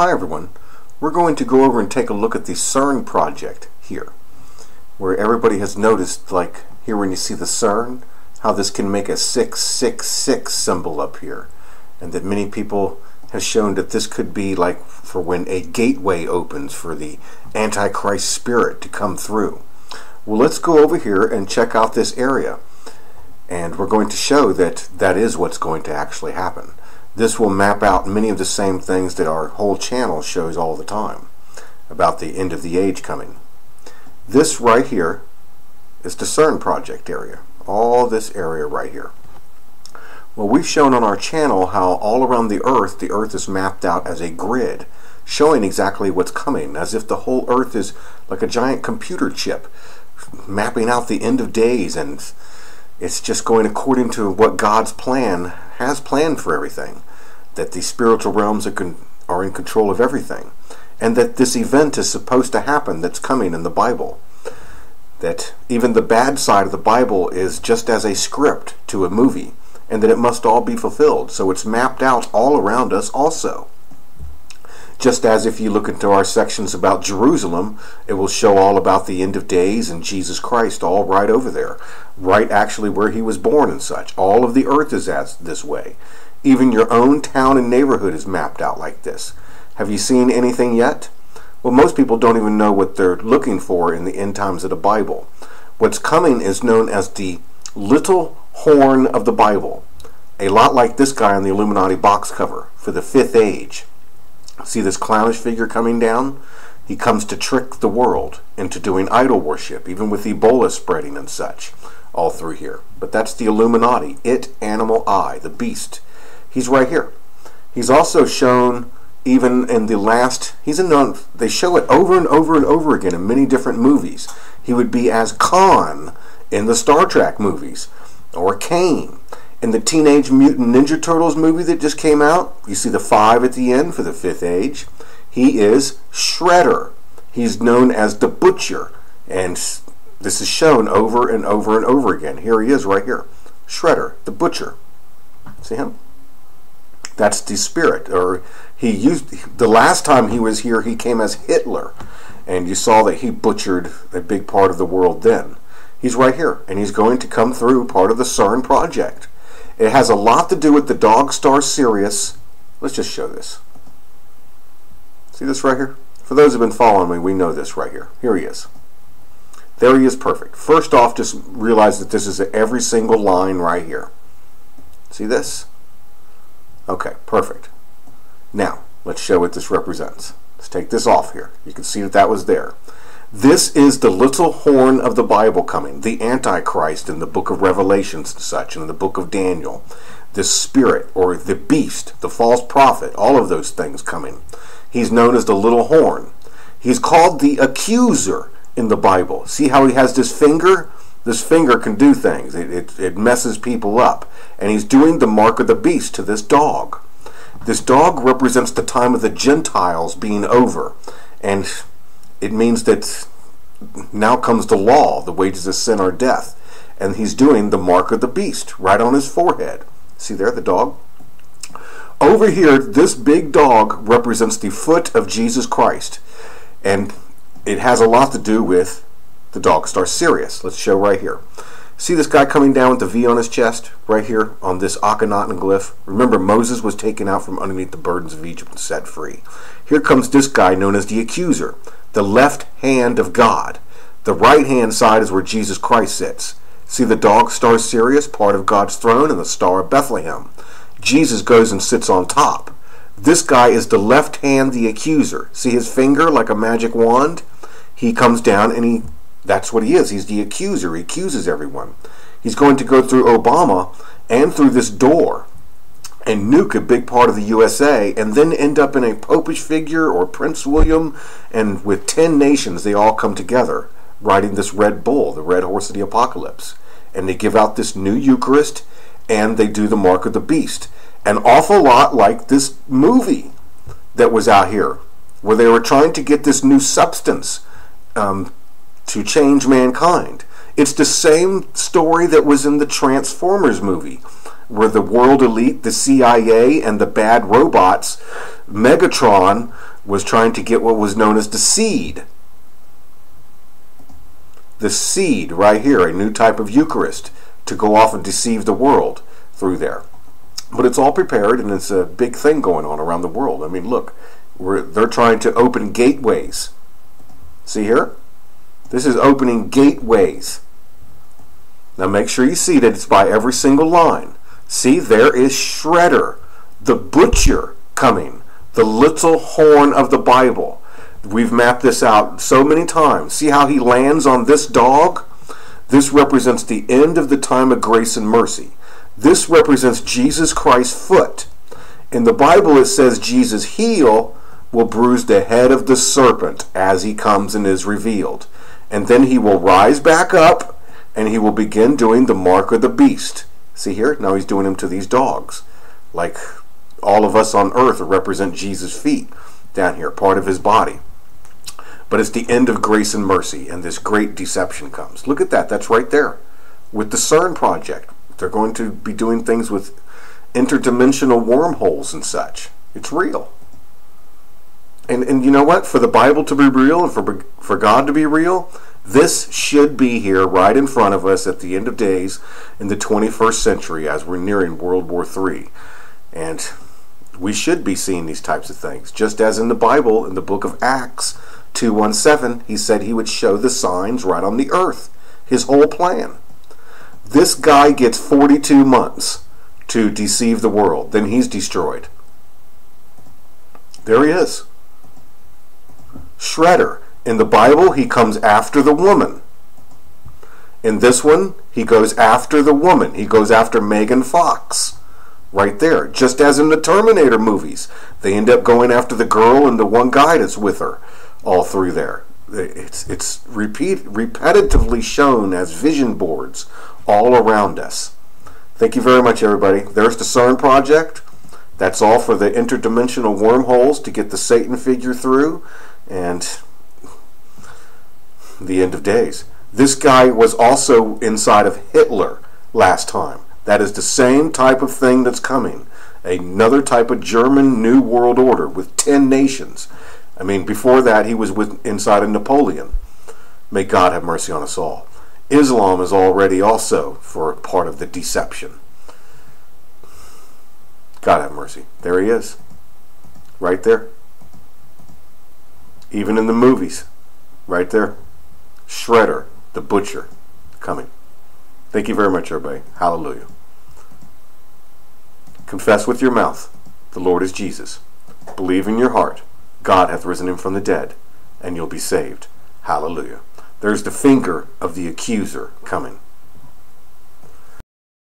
Hi everyone. We're going to go over and take a look at the Cern project here, where everybody has noticed, like here when you see the Cern, how this can make a 666 symbol up here, and that many people have shown that this could be like for when a gateway opens for the Antichrist spirit to come through. Well, let's go over here and check out this area, and we're going to show that that is what's going to actually happen. This will map out many of the same things that our whole channel shows all the time about the end of the age coming. This right here is the Cern project area. All this area right here. Well, we've shown on our channel how all around the earth is mapped out as a grid, showing exactly what's coming, as if the whole earth is like a giant computer chip, mapping out the end of days, and it's just going according to what God's plan has planned for everything, that the spiritual realms are in control of everything, and that this event is supposed to happen that's coming in the Bible, that even the bad side of the Bible is just as a script to a movie, and that it must all be fulfilled. So it's mapped out all around us also. Just as if you look into our sections about Jerusalem, it will show all about the end of days and Jesus Christ all right over there. Right actually where he was born and such. All of the earth is as this way. Even your own town and neighborhood is mapped out like this. Have you seen anything yet? Well, most people don't even know what they're looking for in the end times of the Bible. What's coming is known as the little horn of the Bible. A lot like this guy on the Illuminati box cover for the 5th age. See this clownish figure coming down? He comes to trick the world into doing idol worship, even with Ebola spreading and such, all through here. But that's the Illuminati, animal I, the beast. He's right here. He's also shown even in the last, they show it over and over and over again in many different movies. He would be as Khan in the Star Trek movies, or Kane. In the Teenage Mutant Ninja Turtles movie that just came out, you see the 5 at the end for the 5th age. He is Shredder. He's known as the Butcher. And this is shown over and over and over again. Here he is right here. Shredder, the Butcher. See him? That's the spirit. Or the last time he was here, he came as Hitler. And you saw that he butchered a big part of the world then. He's right here. And he's going to come through part of the Cern project. It has a lot to do with the dog star Sirius. Let's just show this. See this right here? For those who have been following me, we know this right here. Here he is. There he is, perfect. First off, just realize that this is every single line right here. See this? Okay, perfect. Now, let's show what this represents. Let's take this off here. You can see that that was there. This is the little horn of the Bible coming, the Antichrist in the book of Revelations and such, and in the book of Daniel. The spirit, or the beast, the false prophet, all of those things coming. He's known as the little horn. He's called the accuser in the Bible. See how he has this finger? This finger can do things. It messes people up. And he's doing the mark of the beast to this dog. This dog represents the time of the Gentiles being over. And it means that now comes the law, the wages of sin are death. And he's doing the mark of the beast right on his forehead. See there, the dog? Over here, this big dog represents the foot of Jesus Christ. And it has a lot to do with the dog star Sirius. Let's show right here. See this guy coming down with the V on his chest? Right here on this Akhenaten glyph. Remember, Moses was taken out from underneath the burdens of Egypt and set free. Here comes this guy known as the accuser. The left hand of God. The right hand side is where Jesus Christ sits. See the dog star Sirius, part of God's throne, and the star of Bethlehem. Jesus goes and sits on top. This guy is the left hand, the accuser. See his finger like a magic wand? He comes down and that's what he is. He's the accuser. He accuses everyone. He's going to go through Obama and through this door and nuke a big part of the USA, and then end up in a popish figure or Prince William, and with 10 nations they all come together riding this red bull, the red horse of the apocalypse, and they give out this new Eucharist, and they do the mark of the beast. An awful lot like this movie that was out here, where they were trying to get this new substance to change mankind. It's the same story that was in the Transformers movie, where the world elite, the CIA, and the bad robots, Megatron was trying to get what was known as the seed. The seed right here, a new type of Eucharist, to go off and deceive the world through there. But it's all prepared, and it's a big thing going on around the world. I mean, look, they're trying to open gateways. See here? This is opening gateways. Now make sure you see that it's by every single line. See, there is Shredder, the butcher, coming. The little horn of the Bible. We've mapped this out so many times. See how he lands on this dog? This represents the end of the time of grace and mercy. This represents Jesus Christ's foot. In the Bible it says Jesus' heel will bruise the head of the serpent as he comes and is revealed. And then he will rise back up and he will begin doing the mark of the beast. See here? Now he's doing them to these dogs. Like all of us on earth represent Jesus' feet down here, part of his body. But it's the end of grace and mercy, and this great deception comes. Look at that. That's right there. With the Cern project, they're going to be doing things with interdimensional wormholes and such. It's real. And you know what? For the Bible to be real and for God to be real, this should be here right in front of us at the end of days in the 21st century as we're nearing World War III. And we should be seeing these types of things. Just as in the Bible, in the book of Acts 2:17, he said he would show the signs right on the earth. His whole plan. This guy gets 42 months to deceive the world. Then he's destroyed. There he is. Shredder. In the Bible, he comes after the woman. In this one, he goes after the woman. He goes after Megan Fox. Right there. Just as in the Terminator movies. They end up going after the girl and the one guy that's with her. All through there. It's repetitively shown as vision boards all around us. Thank you very much, everybody. There's the Cern project. That's all for the interdimensional wormholes to get the Satan figure through. And the end of days. This guy was also inside of Hitler last time. That is the same type of thing that's coming. Another type of German New World Order with 10 nations. I mean, before that, he was inside of Napoleon. May God have mercy on us all. Islam is already also for part of the deception. God have mercy. There he is. Right there. Even in the movies. Right there. Shredder, the butcher, coming. Thank you very much, everybody. Hallelujah. Confess with your mouth, the Lord is Jesus. Believe in your heart, God hath risen him from the dead, and you'll be saved. Hallelujah. There's the finger of the accuser coming.